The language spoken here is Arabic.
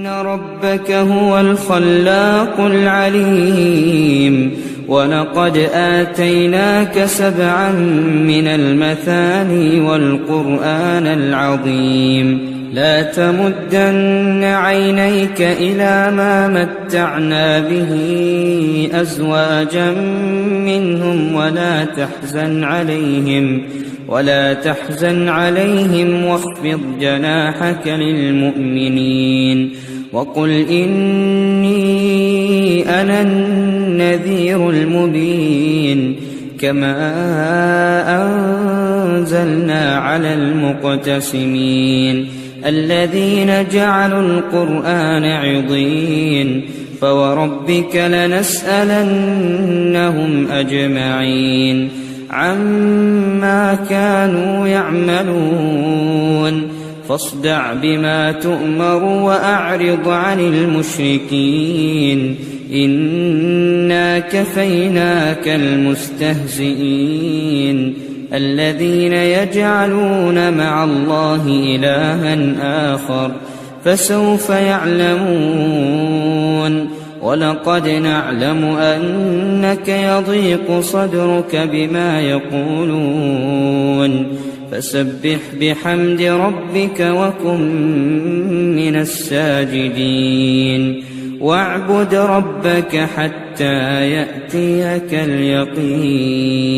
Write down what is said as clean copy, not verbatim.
ربك هو الخلاق العليم ولقد آتيناك 7 من المثاني والقرآن العظيم لا تمدن عينيك إلى ما متعنا به أزواجا منهم ولا تحزن عليهم واخفض جناحك للمؤمنين وقل إني أنا النذير المبين كما أنزلنا على المقتسمين الذين جعلوا القرآن عضين فوربك لنسألنهم أجمعين عما كانوا يعملون فاصدع بما تؤمر وأعرض عن المشركين إنا كفيناك المستهزئين الذين يجعلون مع الله إلها آخر فسوف يعلمون ولقد نعلم أنك يضيق صدرك بما يقولون فسبح بحمد ربك وكن من الساجدين واعبد ربك حتى يأتيك اليقين.